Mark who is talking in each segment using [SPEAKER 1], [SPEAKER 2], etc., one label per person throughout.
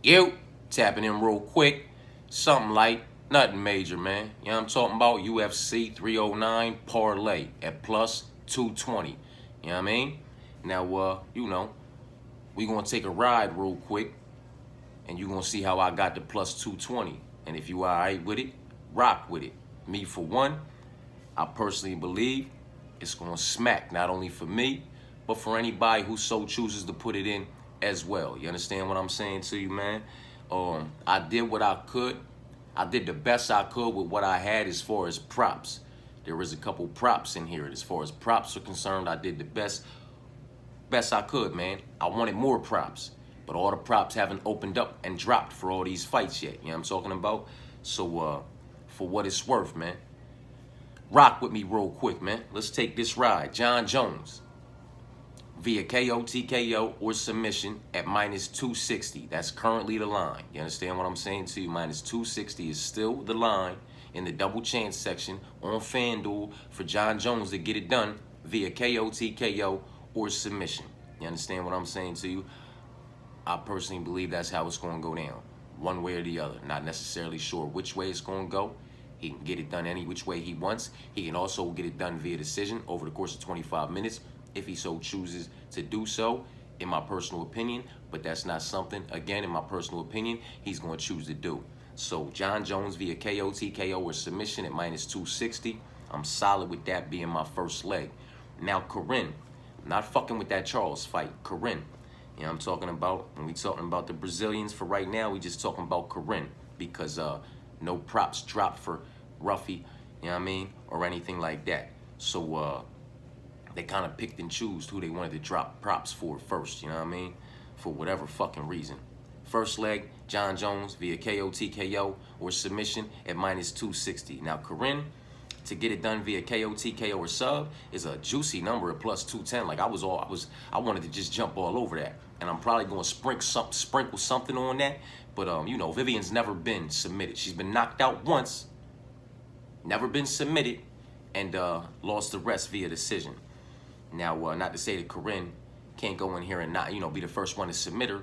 [SPEAKER 1] You tapping in real quick. Something light, nothing major, man. You know what I'm talking about? UFC 309 Parlay at plus 220. You know what I mean? Now, we gonna take a ride real quick, and you gonna see how I got the plus 220. And if you alright with it, rock with it. Me for one, I personally believe it's gonna smack not only for me, but for anybody who so chooses to put it in as well. You understand what I'm saying to you, man? I did what I could. I did the best I could with what I had as far as props. There is a couple props in here. As far as props are concerned, I did the best I could, man. I wanted more props, but all the props haven't opened up and dropped for all these fights yet. You know what I'm talking about? So, for what it's worth, man, rock with me real quick, man. Let's take this ride. Jon Jones via KO, TKO, or submission at minus 260. That's currently the line. You understand what I'm saying to you? Minus 260 is still the line in the double chance section on FanDuel for Jon Jones to get it done via KO, TKO, or submission. You understand what I'm saying to you? I personally believe that's how it's going to go down, one way or the other. Not necessarily sure which way it's going to go. He can get it done any which way he wants. He can also get it done via decision over the course of 25 minutes if he so chooses to do so, in my personal opinion. But that's not something, again, in my personal opinion, he's going to choose to do. So Jon Jones via KO, TKO, or submission at minus 260. I'm solid with that being my first leg. Now, Corinne. I'm not fucking with that Charles fight. Corinne. You know what I'm talking about? When we talking about the Brazilians for right now, we just talking about Corinne. Because no props dropped for Ruffy, you know what I mean? Or anything like that. So, they kind of picked and chose who they wanted to drop props for first, you know what I mean? For whatever fucking reason. First leg, Jon Jones via KO, TKO, or submission at minus 260. Now, Corinne, to get it done via KO, TKO, or sub is a juicy number at plus 210. Like I wanted to just jump all over that. And I'm probably going to sprinkle something on that. But, Vivian's never been submitted. She's been knocked out once, never been submitted, and lost the rest via decision. Now, not to say that Corinne can't go in here and not, be the first one to submit her,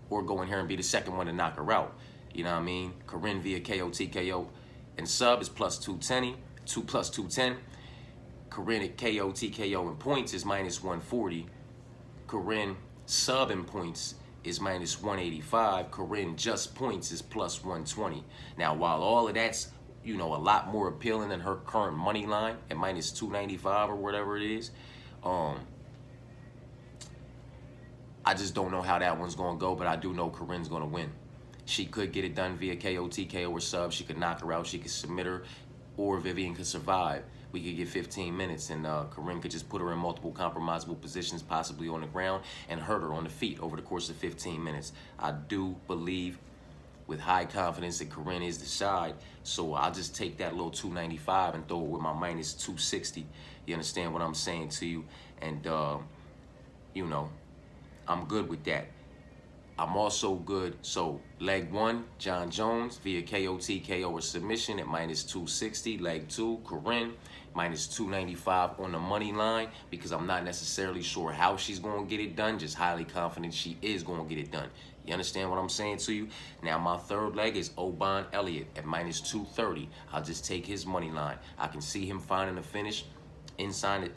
[SPEAKER 1] or go in here and be the second one to knock her out. You know what I mean? Corinne via KO, TKO, and sub is plus 210. Plus 210. Corinne at KO, TKO, and points is minus 140. Corinne sub and points is minus 185. Corinne just points is plus 120. Now, while all of that's a lot more appealing than her current money line at minus 295 or whatever it is. I just don't know how that one's going to go, but I do know Corinne's going to win. She could get it done via KO, TKO, or sub. She could knock her out. She could submit her, or Vivian could survive. We could get 15 minutes, and Corinne could just put her in multiple compromisable positions, possibly on the ground, and hurt her on the feet over the course of 15 minutes. I do believe with high confidence that Corinne is the side, so I'll just take that little 295 and throw it with my minus 260. You understand what I'm saying to you? And, I'm good with that. I'm also good. So, leg one, Jon Jones via KO, TKO, or submission at minus 260. Leg two, Corinne, minus 295 on the money line, because I'm not necessarily sure how she's going to get it done, just highly confident she is going to get it done. You understand what I'm saying to you? Now, my third leg is Oban Elliott at minus 230. I'll just take his money line. I can see him finding a finish inside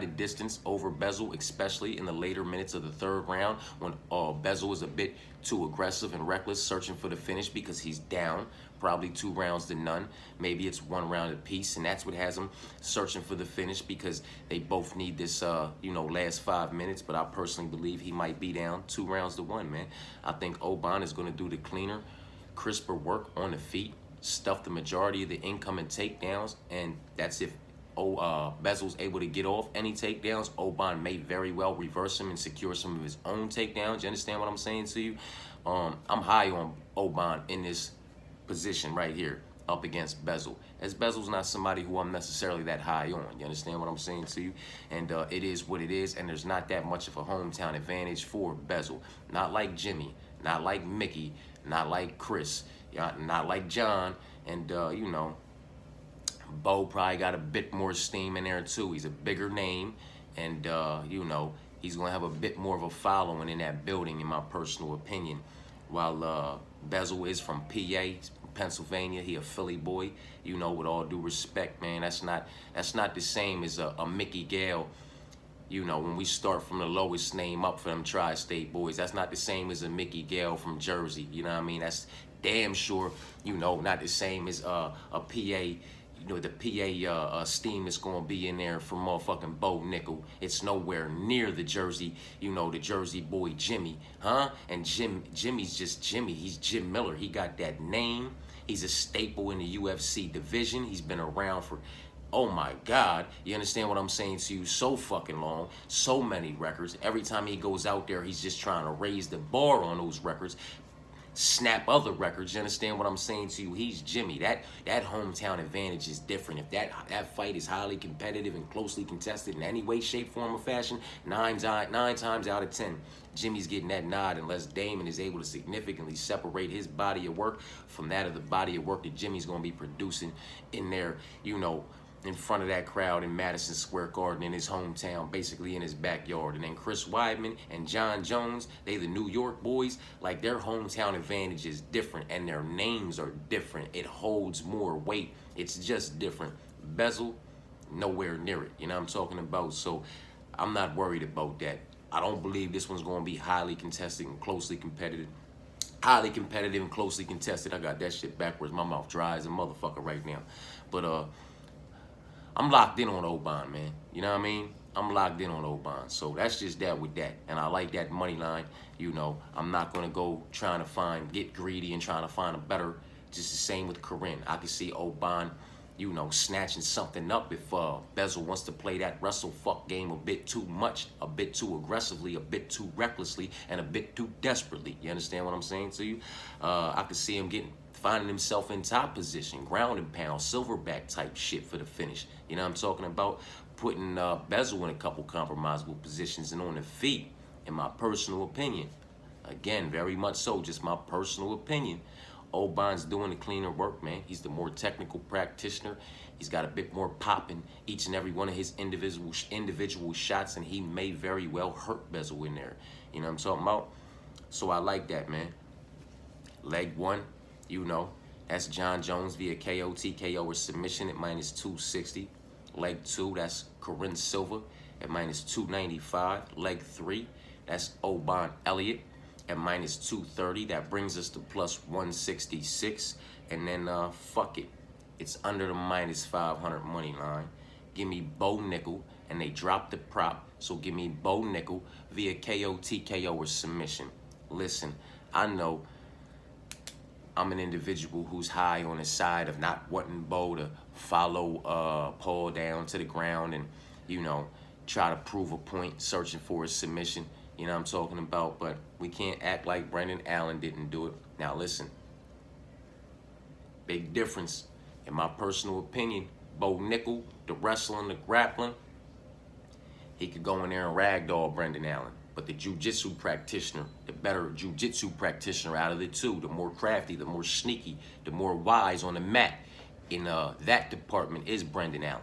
[SPEAKER 1] the distance over Bezel, especially in the later minutes of the third round when Bezel is a bit too aggressive and reckless, searching for the finish because he's down, probably 2 rounds to none. Maybe it's 1 round apiece, and that's what has him searching for the finish, because they both need this, last 5 minutes. But I personally believe he might be down 2 rounds to 1, man. I think Oban is going to do the cleaner, crisper work on the feet, stuff the majority of the incoming takedowns, and that's if Bezel's able to get off any takedowns. Oban may very well reverse him and secure some of his own takedowns. You understand what I'm saying to you? I'm high on Oban in this position right here up against Bezel, as Bezel's not somebody who I'm necessarily that high on. You understand what I'm saying to you? And it is what it is, and there's not that much of a hometown advantage for Bezel. Not like Jimmy, not like Mickey, not like Chris, not like John, and Bo probably got a bit more steam in there too. He's a bigger name, and he's gonna have a bit more of a following in that building, in my personal opinion. while Bezel is from PA, Pennsylvania. He a Philly boy. You know, with all due respect, man, that's not the same as a Mickey Gale. You know, when we start from the lowest name up for them tri-state boys, that's not the same as a Mickey Gale from Jersey. You know what I mean? That's damn sure, you know, not the same as a PA. You know, the PA steam that's going to be in there from motherfucking Bo Nickel. It's nowhere near the Jersey, you know, the Jersey boy Jimmy, huh? And Jimmy's just Jimmy. He's Jim Miller. He got that name. He's a staple in the UFC division. He's been around for, oh my God, you understand what I'm saying to you? So fucking long, so many records. Every time he goes out there, he's just trying to raise the bar on those records, snap other records. You understand what I'm saying to you? He's Jimmy. That hometown advantage is different. If that fight is highly competitive and closely contested in any way, shape, form, or fashion, nine times out of 10, Jimmy's getting that nod unless Damon is able to significantly separate his body of work from that of the body of work that Jimmy's going to be producing in there, you know, in front of that crowd in Madison Square Garden in his hometown, basically in his backyard. And then Chris Weidman and John Jones, they the New York boys, like their hometown advantage is different and their names are different. It holds more weight. It's just different. Bezel, nowhere near it. You know what I'm talking about? So I'm not worried about that. I don't believe this one's going to be highly contested and closely competitive. Highly competitive and closely contested. I got that shit backwards. My mouth dry as a motherfucker right now. But I'm locked in on Oban, man. You know what I mean? I'm locked in on Oban. So that's just that with that. And I like that money line. You know, I'm not going to go trying to get greedy and trying to find a better. Just the same with Corinne. I can see Oban, you know, snatching something up if Bezel wants to play that wrestle fuck game a bit too much, a bit too aggressively, a bit too recklessly, and a bit too desperately. You understand what I'm saying to you? I could see him finding himself in top position, ground and pound, silverback type shit for the finish. You know what I'm talking about? Putting Bezel in a couple compromisable positions and on the feet, in my personal opinion. Again, very much so, just my personal opinion. Oban's doing the cleaner work, man. He's the more technical practitioner. He's got a bit more pop in each and every one of his individual shots, and he may very well hurt Bezel in there. You know what I'm talking about? So I like that, man. Leg one, you know, that's John Jones via KO, TKO, or submission at minus 260. Leg two, that's Corinne Silva at minus 295. Leg three, that's Oban Elliott at minus 230. That brings us to plus 166. And then fuck it, it's under the minus 500 money line. Give me Bo Nickel, and they dropped the prop, so give me Bo Nickel via KO, TKO, or submission. Listen, I know I'm an individual who's high on the side of not wanting Bo to follow Paul down to the ground and, you know, try to prove a point, searching for a submission. You know what I'm talking about? But we can't act like Brendan Allen didn't do it. Now listen, big difference. In my personal opinion, Bo Nickel, the wrestling, the grappling, he could go in there and ragdoll Brendan Allen. But the jiu-jitsu practitioner, the better jiu-jitsu practitioner out of the two, the more crafty, the more sneaky, the more wise on the mat in that department is Brendan Allen.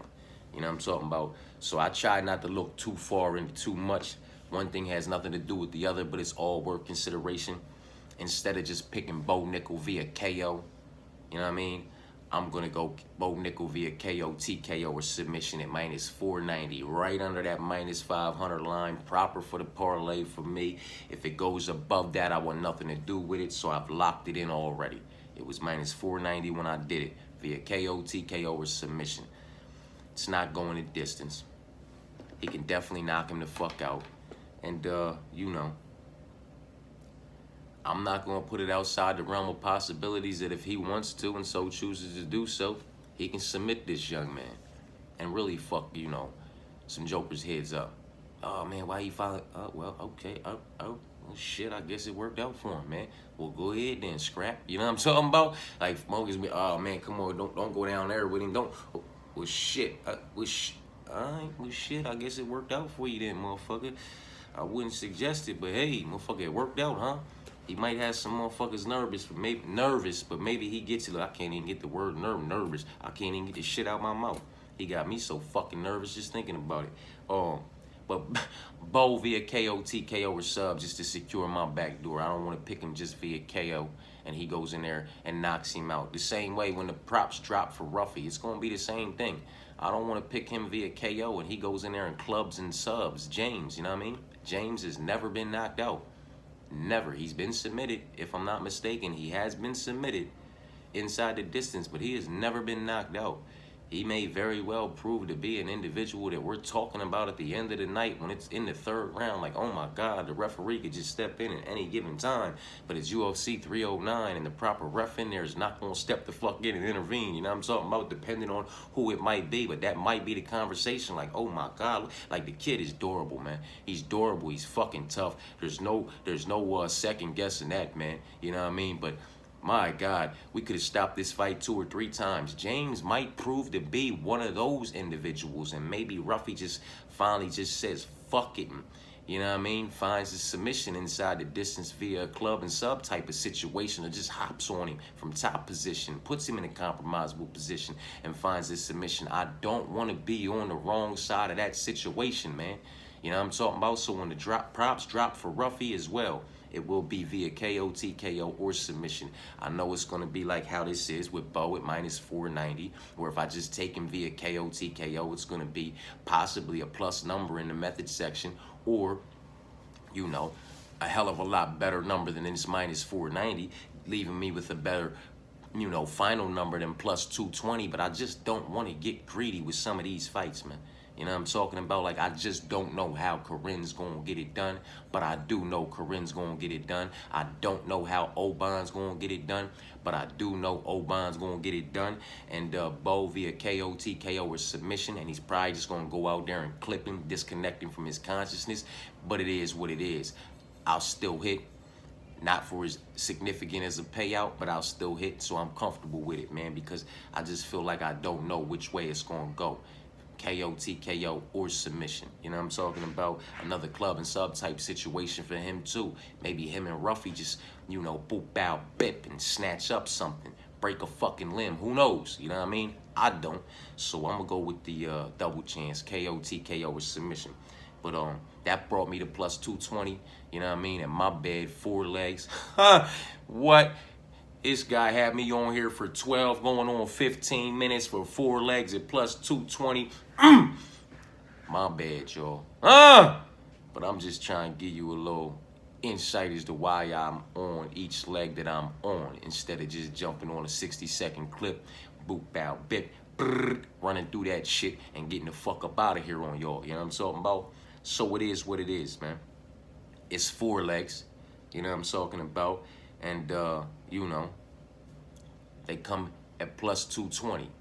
[SPEAKER 1] You know what I'm talking about? So I try not to look too far into too much. One thing has nothing to do with the other, but it's all worth consideration. Instead of just picking Bo Nickel via KO, you know what I mean? I'm going to go Bo Nickel via KO, TKO, or submission at minus 490. Right under that minus 500 line. Proper for the parlay for me. If it goes above that, I want nothing to do with it, so I've locked it in already. It was minus 490 when I did it via KO, TKO, or submission. It's not going a distance. He can definitely knock him the fuck out. And, you know, I'm not going to put it outside the realm of possibilities that if he wants to and so chooses to do so, he can submit this young man and really fuck, you know, some jokers' heads up. Oh, man, why he finally... Oh, well, okay. Oh, well, shit, I guess it worked out for him, man. Well, go ahead then, scrap. You know what I'm talking about? Like, Mogus be, oh, man, come on, don't go down there with him. Don't... Well, shit. Well, shit, I guess it worked out for you then, motherfucker. I wouldn't suggest it, but hey, motherfucker, it worked out, huh? He might have some motherfuckers nervous, but maybe he gets it. I can't even get the word nervous. I can't even get the shit out my mouth. He got me so fucking nervous just thinking about it. But Bo via KO, TKO, or sub just to secure my back door. I don't want to pick him just via KO and he goes in there and knocks him out. The same way when the props drop for Ruffy, it's going to be the same thing. I don't want to pick him via KO and he goes in there and clubs and subs. James, you know what I mean? James has never been knocked out. Never. He's been submitted, if I'm not mistaken. He has been submitted inside the distance, but he has never been knocked out. He may very well prove to be an individual that we're talking about at the end of the night when it's in the third round. Like, oh my God, the referee could just step in at any given time. But it's UFC 309 and the proper ref in there is not going to step the fuck in and intervene. You know what I'm talking about? Depending on who it might be. But that might be the conversation. Like, oh my God, like the kid is durable, man. He's durable. He's fucking tough. There's no second guessing that, man. You know what I mean? But my God, we could have stopped this fight 2 or 3 times. James might prove to be one of those individuals, and maybe Ruffy just finally just says, fuck it, and, you know what I mean, finds a submission inside the distance via a club and sub type of situation, or just hops on him from top position, puts him in a compromisable position, and finds this submission. I don't want to be on the wrong side of that situation, man. You know what I'm talking about? So when the props drop for Ruffy as well, it will be via KO, TKO, or submission. I know it's going to be like how this is with Bo at minus 490, where if I just take him via KO, TKO, it's going to be possibly a plus number in the method section, or, you know, a hell of a lot better number than this minus 490, leaving me with a better, you know, final number than plus 220. But I just don't want to get greedy with some of these fights, man. You know what I'm talking about? Like, I just don't know how Corinne's going to get it done, but I do know Corinne's going to get it done. I don't know how Oban's going to get it done, but I do know Oban's going to get it done. And Bo via KO, TKO, or submission, and he's probably just going to go out there and clip him, disconnect him from his consciousness, but it is what it is. I'll still hit. Not for as significant as a payout, but I'll still hit, so I'm comfortable with it, man, because I just feel like I don't know which way it's going to go. KO, TKO, or submission. You know what I'm talking about? Another club and sub type situation for him too. Maybe him and Ruffy just, you know, boop, bow, bip, and snatch up something. Break a fucking limb. Who knows? You know what I mean? I don't. So I'm going to go with the double chance. KO, TKO, or submission. But that brought me to plus 220. You know what I mean? And my bad, 4 legs. What? This guy had me on here for 12, going on 15 minutes for 4 legs at plus 220. My bad, y'all. But I'm just trying to give you a little insight as to why I'm on each leg that I'm on, instead of just jumping on a 60-second clip, boop, bow, bip, brrr, running through that shit and getting the fuck up out of here on y'all. You know what I'm talking about? So it is what it is, man. It's 4 legs. You know what I'm talking about? And, you know, they come at plus 220.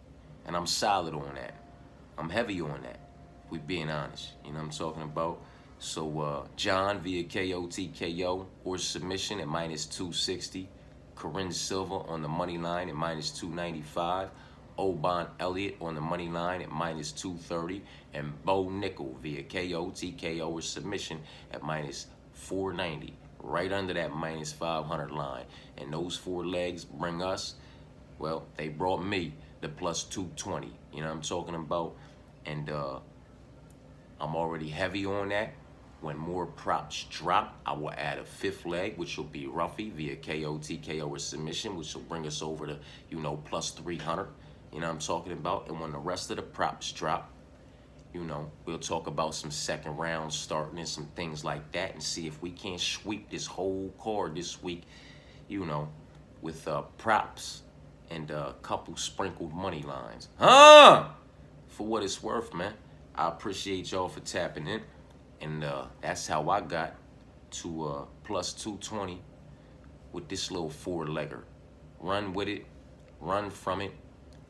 [SPEAKER 1] And I'm solid on that. I'm heavy on that, if we being honest. You know what I'm talking about? So, John via KO, TKO, or submission at minus 260. Corinne Silva on the money line at minus 295. Oban Elliott on the money line at minus 230. And Bo Nickel via KO, TKO, or submission at minus 490. Right under that minus 500 line. And those 4 legs bring us, well, they brought me the plus 220. You know what I'm talking about? And I'm already heavy on that. When more props drop, I will add a 5th leg, which will be Ruffy via KO, TKO, or submission, which will bring us over to, you know, plus 300. You know what I'm talking about? And when the rest of the props drop, you know, we'll talk about some second rounds starting and some things like that, and see if we can't sweep this whole card this week, you know, with props and a couple sprinkled money lines. For what it's worth, man. I appreciate y'all for tapping in. And that's how I got to plus 220 with this little 4-legger. Run with it. Run from it.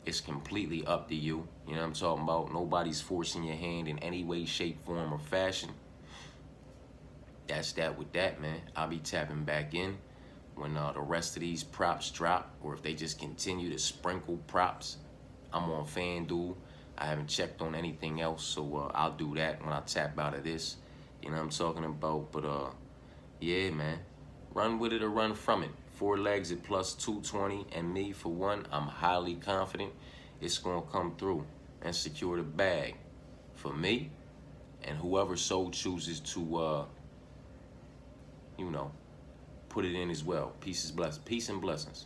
[SPEAKER 1] It's completely up to you. You know what I'm talking about? Nobody's forcing your hand in any way, shape, form, or fashion. That's that with that, man. I'll be tapping back in when the rest of these props drop, or if they just continue to sprinkle props. I'm on FanDuel. I haven't checked on anything else, so I'll do that when I tap out of this. You know what I'm talking about? But, yeah, man. Run with it or run from it. 4 legs at plus 220, and me, for one, I'm highly confident it's going to come through and secure the bag for me and whoever so chooses to, you know, put it in as well. Peace and blessings.